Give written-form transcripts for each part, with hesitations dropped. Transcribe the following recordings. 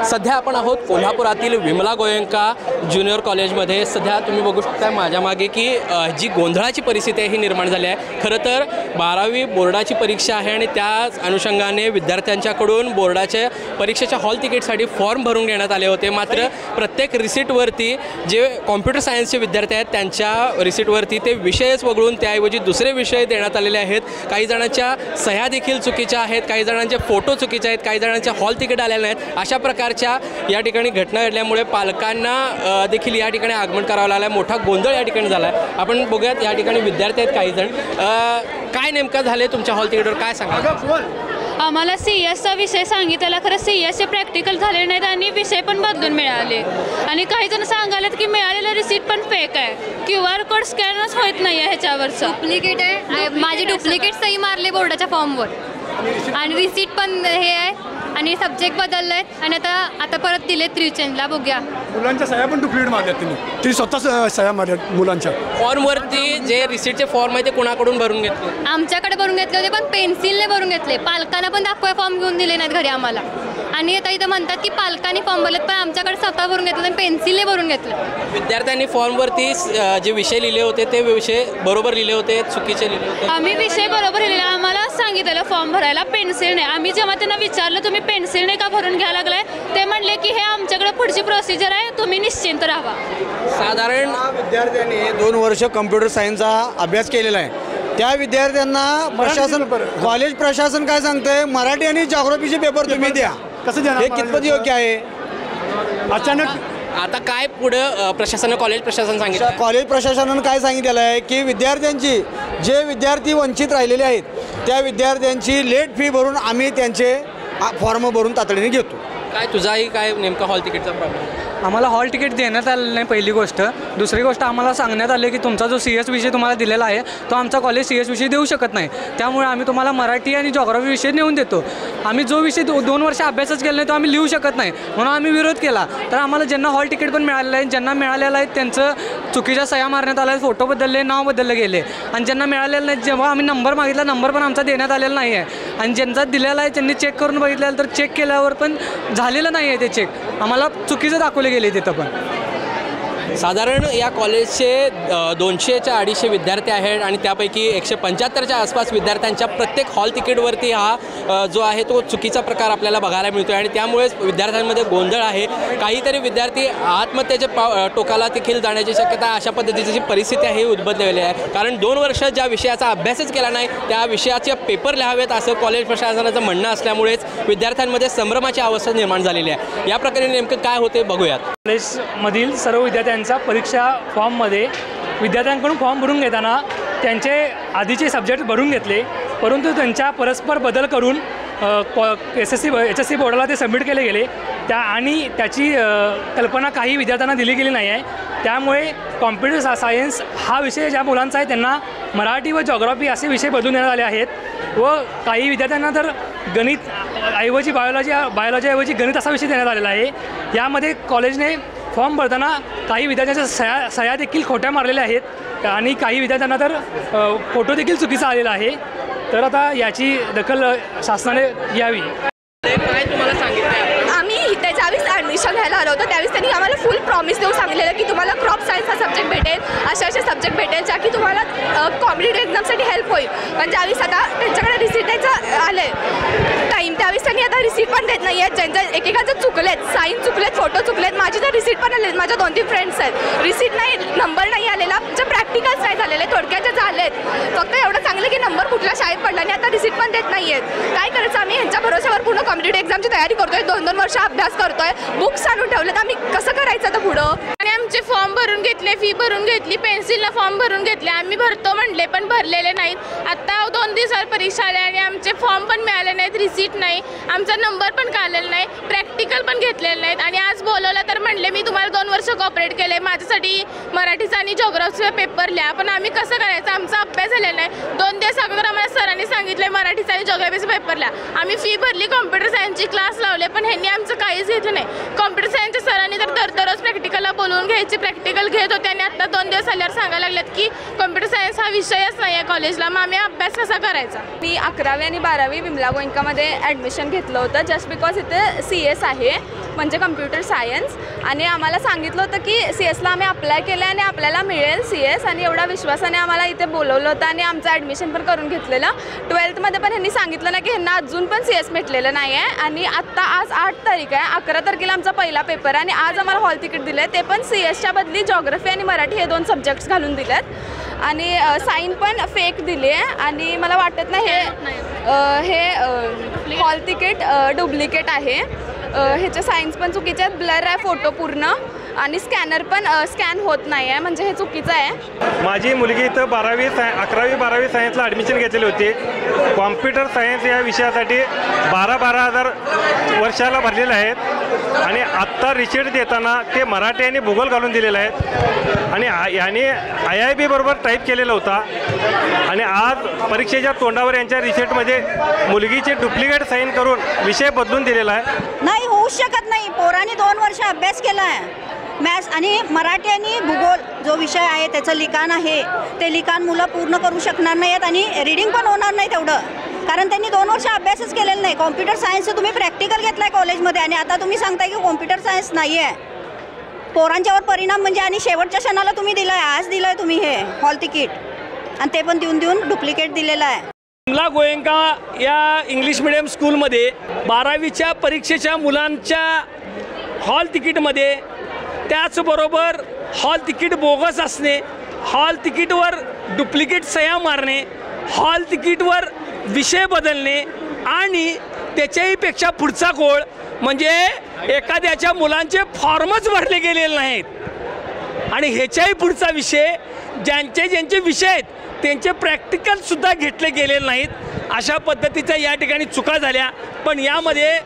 सध्या आपण आहोत कोल्हापुरातील विमला गोयंका ज्युनियर कॉलेजमध्ये। सध्या तुम्ही बघू शकता माझ्या मागे की जी गोंधळाची परिस्थिती आहे ही निर्माण झाली आहे। खरं तर 12वी बोर्डाची परीक्षा आहे आणि त्याच अनुषंगाने विद्यार्थ्यांच्याकडून बोर्डाच्या परीक्षेच्या हॉल तिकीटसाठी फॉर्म भरून घेण्यात आले होते। मात्र प्रत्येक रिसीटवरती जे कॉम्प्युटर सायन्सचे विद्यार्थी आहेत त्यांच्या रिसीटवरती ते विषयच वगळून त्याऐवजी दुसरे विषय देण्यात आलेले आहेत। काही जणांच्या सह्या देखील चुकीच्या आहेत, काही जणांचे फोटो चुकीचे आहेत, काही जणांचे हॉल तिकीट आलेले नाहीत। अशा प्रकारच्या या ठिकाणी घटना घडल्यामुळे पालकांना देखील या ठिकाणी आगमन करावं लागलं आहे। मोठा गोंधळ या ठिकाणी झाला आहे। आपण बघूयात या ठिकाणी विद्यार्थी आहेत काही जण। काय नेमकं झाले तुमच्या हॉल तिकीटवर काय सांगा? आम्हाला CS विषय सांगितला, खरं CS प्रॅक्टिकल झाले नाहीत आणि विषय पण बदलून मिळाले आणि काही जण सांगायला की मिळालेलं रिसीट पण फेक आहे, QR कोड स्कॅनच होत नाही आहे ह्याच्यावरचं, डुप्लिकेट आहे। माझी डुप्लिकेट सही मारले बोर्डाच्या फॉर्मवर आणि रिसीट पण हे आहे आणि सब्जेक्ट बदलले आहेत आणि आता परत दिलेत रिचेंजला। बघूया मुलांच्या सह्या पण डुप्लिकेट मारल्यात त्यांनी स्वतः सह्या मारल्यात मुलांच्या फॉर्मवरती। जे रिसीटचे फॉर्म आहे ते कोणाकडून भरून घेतले? आमच्याकडे भरून घेतले होते पण पेन्सिलने भरून घेतले। पालकांना पण दाखवाय फॉर्म घेऊन दिले नाहीत घरी आम्हाला आणि आता इथं म्हणतात की पालकांनी फॉर्म भरलेत पण आमच्याकडे स्वतः भरून घेतले आणि पेन्सिलने भरून घेतले। विद्यार्थ्यांनी फॉर्मवरती जे विषय लिहिले होते ते विषय बरोबर लिहिले होते चुकीचे लिहिले होते? आम्ही विषय बरोबर लिहिलेला, आम्हाला सांगितलेलं फॉर्म भरायला पेन्सिलने। आम्ही जेव्हा त्यांना विचारलं तुम्ही पेन्सिलने का भरून घ्यायला लागलाय, ते म्हणले की हे आमच्याकडे पुढची प्रोसिजर आहे, तुम्ही निश्चिंत राहा। साधारण विद्यार्थ्यांनी 2 वर्ष कम्प्युटर सायन्सचा अभ्यास केलेला आहे। त्या विद्यार्थ्यांना प्रशासन कॉलेज प्रशासन काय सांगतंय, मराठी आणि जिओग्राफीचे पेपर तुम्ही द्या, कसं देणार? हे कितपत योग्य आहे? अचानक आता काय पुढं प्रशासनानं कॉलेज प्रशासन सांगितलं? कॉलेज प्रशासनानं काय सांगितलेलं आहे की विद्यार्थ्यांची जे विद्यार्थी वंचित राहिलेले आहेत त्या विद्यार्थ्यांची लेट फी भरून आम्ही त्यांचे फॉर्म भरून तातडीने घेतो। काय तुझाही काय नेमका हॉल तिकीटचा प्रॉब्लेम? आम्हाला हॉल तिकीट देण्यात आलेलं नाही पहिली गोष्ट। दुसरी गोष्ट आम्हाला सांगण्यात आले की तुमचा जो CS विषय तुम्हाला दिलेला आहे तो आमचा कॉलेज CS विषय देऊ शकत नाही, त्यामुळे आम्ही तुम्हाला मराठी आणि जिओग्राफी विषय नेऊन देतो। आम्ही जो विषय 2 वर्ष अभ्यासच केला नाही तो आम्ही लिहू शकत नाही म्हणून आम्ही विरोध केला। तर आम्हाला ज्यांना हॉल तिकीट पण मिळालेलं आहे, ज्यांना मिळालेलं आहे त्यांचं चुकीच्या सह्या मारण्यात आल्या, फोटो बदलले, नाव बदलले गेले आणि ज्यांना मिळालेलं नाही जेव्हा आम्ही नंबर मागितला नंबर पण आमचा देण्यात आलेला नाही आहे आणि ज्यांचा दिलेला आहे त्यांनी चेक करून बघितलेलं तर चेक केल्यावर पण झालेलं नाही आहे ते चेक, आम्हाला चुकीचं दाखवले गेले तिथं पण। साधारण या कॉलेजचे 200च्या 250 विद्यार्थी आहेत आणि त्यापैकी 175च्या आसपास विद्यार्थ्यांच्या प्रत्येक हॉल तिकीटवरती हा जो आहे तो चुकीचा प्रकार आपल्याला बघायला मिळतो आणि त्यामुळेच विद्यार्थ्यांमध्ये गोंधळ आहे। काहीतरी विद्यार्थी आत्महत्येच्या टोकाला देखील जाण्याची शक्यता, अशा पद्धतीची परिस्थिती आहे उद्भवलेली आहे। कारण 2 वर्ष ज्या विषयाचा अभ्यासच केला नाही त्या विषयाचे पेपर लिहावेत असं कॉलेज प्रशासनाचं म्हणणं असल्यामुळेच विद्यार्थ्यांमध्ये संभ्रमाची अवस्था निर्माण झालेली आहे। या प्रकारे नेमकं काय होते बघूयात। कॉलेजमधील सर्व विद्यार्थ्यांचा परीक्षा फॉर्ममध्ये विद्यार्थ्यांकडून फॉर्म भरून घेताना त्यांचे आधीचे सब्जेक्ट भरून घेतले, परंतु त्यांच्या परस्पर बदल करून HSC बोर्डाला ते सबमिट केले गेले आणि त्याची कल्पना काही विद्यार्थ्यांना दिली गेली नाही आहे। त्यामुळे कॉम्प्युटर सायन्स हा विषय ज्या मुलांचा आहे त्यांना मराठी व जिओग्राफी असे विषय बदलून देण्यात आले आहेत व काही विद्यार्थ्यांना तर गणित ऐवजी बायोलॉजीऐवजी गणित असा विषय देण्यात आलेला आहे। यामध्ये कॉलेजने फॉर्म भरताना काही विद्यार्थ्यांच्या सह्या देखील खोट्या मारलेल्या आहेत आणि काही विद्यार्थ्यांना तर फोटो देखील चुकीचा आलेला आहे। तर आता याची दखल शासनाने घ्यावी। काय तुम्हाला सांगितलं? आम्ही ज्यावेळेस ॲडमिशन घ्यायला आलो होतो त्यावेळेस त्यांनी आम्हाला फुल प्रॉमिस देऊन सांगितलेलं की तुम्हाला क्रॉप सायन्स हा सब्जेक्ट भेटेल, असे सब्जेक्ट भेटेल ज्या की तुम्हाला कॉम्पिटेटिव्ह एक्झामसाठी हेल्प होईल। पण ज्यावेळेस आता त्यांच्याकडे रिसीट द्यायचं आलं आहे टाईम त्यावेळेस त्यांनी आता रिसीट पण देत नाही आहेत। ज्यांचं एकेकाचं चुकलेत, साईन चुकलेत, फोटो चुकलेत, माझी तर रिसीट पण आलेत, माझ्या 2-3 फ्रेंड्स आहेत, रिसीट नाही, नंबर नाही आलेला, जे प्रॅक्टिकल्स नाही झालेले, थोडक्याचे झालेत, फक्त एवढं चांगलं की नंबर कुठल्या शाळेत पडला आणि आता रिसीट पण देत नाही आहेत। काय करायचं? आम्ही ह्यांच्या भरोश्यावर पूर्ण कॉम्पिटेटिव्ह एक्झामची तयारी करतोय, 2-2 वर्ष अभ्यास करतोय, बुक्स आणून ठेवलेत, आम्ही कसं करायचं आता पुढं? आणि आमचे फॉर्म भरून घेतले, फी भरून घेतली, पेन्सिलला फॉर्म भरून घेतले, आम्ही भरतो म्हणले पण भरलेले नाहीत। आता 2 दिवसावर परीक्षा आल्या आणि आमचे फॉर्म पण मिळाले नाहीत, रिसीट नाही, आमचा नंबर पण काढलेला नाही, प्रॅक्टिकल पण घेतलेले नाहीत आणि आज बोलवलं तर म्हणले मी तुम्हाला 2 वर्ष कॉपरेट केले, माझ्यासाठी मराठीचा आणि जिओग्राफीचा पेपर लिहा। पण आम्ही कसं करायचं? आमचा अभ्यास झालेला नाही। 2 दिवस अगोदर आम्हाला सरांनी सांगितलं मराठीचा आणि जिओग्राफीचा पेपर लिहा, आम्ही फी भरली, कॉम्प्युटर सायन्सची क्लास लावले पण ह्यांनी आमचं काहीच घेतलं नाही। कॉम्प्युटर सायन्सच्या सरांनी तर दररोज प्रॅक्टिकलला बोलवून घ्यायची, प्रॅक्टिकल घेत होते आणि आता 2 दिवस आल्यावर सांगायला लागल्यात की कॉम्प्युटर सायन्स हा विषयच नाही आहे कॉलेजला. मग आम्ही अभ्यास कसा करायचा? मी 11वी आणि 12वी विमला गोयंकामध्ये ॲडमिशन घेतलं होतं जस्ट बिकॉज इथे CS आहे म्हणजे कम्प्युटर सायन्स, आणि आम्हाला सांगितलं होतं की CS ला आम्ही अप्लाय केलं आणि आपल्याला मिळेल CS, आणि एवढ्या विश्वासाने आम्हाला इथे बोलवलं होतं आणि आमचं ॲडमिशन पण करून घेतलेलं. 12thमध्ये पण ह्यांनी सांगितलं ना की ह्यांना अजून पण CS भेटलेलं नाही आहे, आणि आत्ता आज 8 तारीख आहे, 11 तारखेला आमचा पहिला पेपर आहे आणि आज आम्हाला हॉल तिकीट दिलं आहे, ते पण CS बदली जॉग्रफी आणि मराठी हे 2 सब्जेक्ट्स घालून दिलेत, आणि साईन पण फेक दिली आहे. आणि मला वाटत नाही हे हॉल तिकीट डुप्लिकेट आहे, ह्याचे साईन्स पण चुकीचे आहेत, ब्लर आहे फोटो पूर्ण, आणि स्कॅनर पण स्कॅन होत नाही आहे, म्हणजे हे चुकीचं आहे. माझी मुलगी इथं 11वी-12वी सायन्सला ॲडमिशन घेतलेली होती. कॉम्प्युटर सायन्स या विषयासाठी 12,000 वर्षाला भरलेले आहेत, आणि आत्ता रिसिट देताना ते मराठी आणि भूगोल घालून दिलेलं आहेत, आणि याने IIB बरोबर टाईप केलेला होता, आणि आज परीक्षेच्या तोंडावर यांच्या रिसिटमध्ये मुलगीची डुप्लिकेट साईन करून विषय बदलून दिलेला आहे. नाही होऊ शकत नाही. पोरांनी 2 वर्ष अभ्यास केला आहे. मॅथ्स आणि मराठी आणि भूगोल जो विषय आहे त्याचं लिखाण आहे, ते लिखाण मुलं पूर्ण करू शकणार नाही आहेत आणि रीडिंग पण होणार नाही तेवढं, कारण त्यांनी 2 वर्ष अभ्यासच केलेला नाही. कॉम्प्युटर सायन्सचं तुम्ही प्रॅक्टिकल घेतलं आहे कॉलेजमध्ये आणि आता तुम्ही सांगताय की कॉम्प्युटर सायन्स नाही आहे. पोरांच्यावर परिणाम म्हणजे, आणि शेवटच्या क्षणाला तुम्ही दिलं आहे, आज दिलं आहे तुम्ही हे हॉल तिकीट, आणि ते पण देऊन डुप्लिकेट दिलेलं आहे. विमला गोयंका या इंग्लिश मिडियम स्कूलमध्ये 12वीच्या परीक्षेच्या मुलांच्या हॉल तिकीटमध्ये त्याचबरोबर हॉल तिकीट बोगस असणे, हॉल तिकीटवर डुप्लिकेट सह्या मारणे, हॉल तिकीटवर विषय बदलणे, आणि त्याच्याहीपेक्षा पुढचा घोळ म्हणजे एखाद्याच्या मुलांचे फॉर्मच भरले गेलेले नाहीत, आणि ह्याच्याही पुढचा विषय ज्यांचे विषय आहेत त्यांचे प्रॅक्टिकलसुद्धा घेतले गेलेले नाहीत. अशा पद्धतीच्या या ठिकाणी चुका झाल्या. पण यामध्ये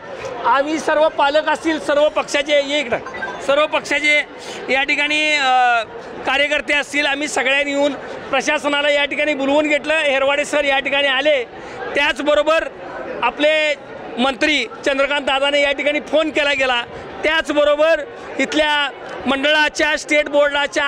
आम्ही सर्व पालक असतील, सर्व पक्षाचे या ठिकाणी कार्यकर्ते असतील, आम्ही सगळ्यांनी येऊन प्रशासनाला या ठिकाणी बोलवून घेतलं. हेरवाडे सर या ठिकाणी आले, त्याचबरोबर आपले मंत्री चंद्रकांत दादाने या ठिकाणी फोन केला गेला, त्याचबरोबर इथल्या मंडळाच्या स्टेट बोर्डाच्या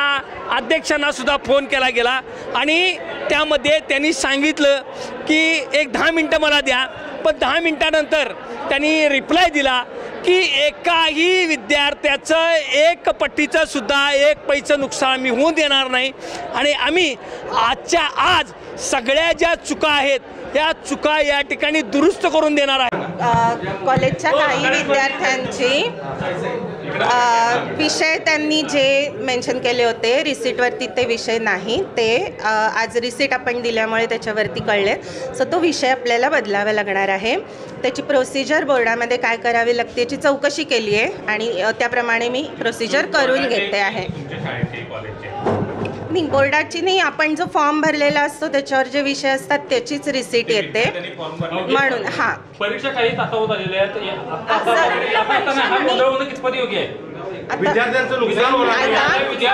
अध्यक्षांनासुद्धा फोन केला गेला, आणि त्यामध्ये त्यांनी सांगितलं की एक 10 मिनटं मला द्या. पण 10 मिनटानंतर त्यांनी रिप्लाय दिला की एकाही विद्यार्थ्याचं एक पट्टीचं सुद्धा 1 पैचं नुकसान आम्ही होऊन देणार नाही, आणि आम्ही आजच्या आज सगळ्या ज्या चुका आहेत त्या चुका या ठिकाणी दुरुस्त करून देणार आहे. कॉलेजच्या काही विद्यार्थ्यांची विषय त्यांनी जे मेन्शन केले होते रिसिटवरती ते विषय नाही, ते आज रिसिट आपण दिल्यामुळे त्याच्यावरती कळले. सो तो विषय आपल्याला बदलावा लागणार आहे. त्याची प्रोसिजर बोर्डामध्ये काय करावी लागते याची चौकशी केली आहे, आणि त्याप्रमाणे मी प्रोसिजर करून घेते आहे. नाही, बोर्डाची नाही, आपण जो फॉर्म भरलेला असतो त्याच्यावर जे विषय असतात त्याचीच रिसिट येते म्हणून. हां, परीक्षा काही तासावर आलेल्या आहेत,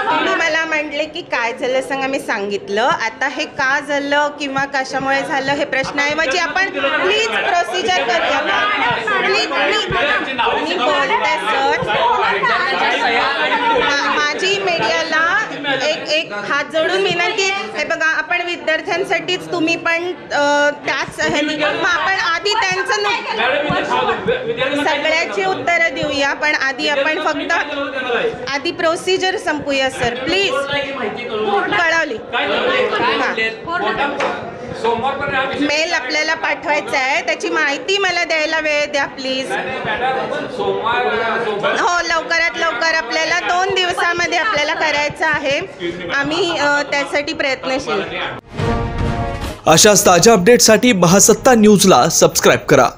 तुम्ही मला म्हटले की काय झालं सांगा, मी सांगितलं. आता हे का झालं किंवा कशामुळे झालं हे प्रश्नाऐवजी आपण प्लीज प्रोसिजर करूया. प्लीज मी बोलते सर, माझी मीडियाला एक हात जोडून विनंती. हे बघा, आपण विद्यार्थ्यांसाठीच, तुम्ही पण त्याच ह्यानी, आपण आधी त्यांचं सगळ्याची उत्तरं देऊया, पण आधी आपण फक्त आधी प्रोसिजर संपूया सर, प्लीज. कळवली मेल आपल्याला पाठवायचा आहे, त्याची माहिती मला द्यायला वेळ द्या प्लीज. हो, लवकरात लवकर आपल्याला 2 दिवसामध्ये आपल्याला करायचं आहे. आम्ही त्यासाठी प्रयत्नशील. अशाच ताज्या अपडेटसाठी महासत्ता न्यूजला सबस्क्राईब करा.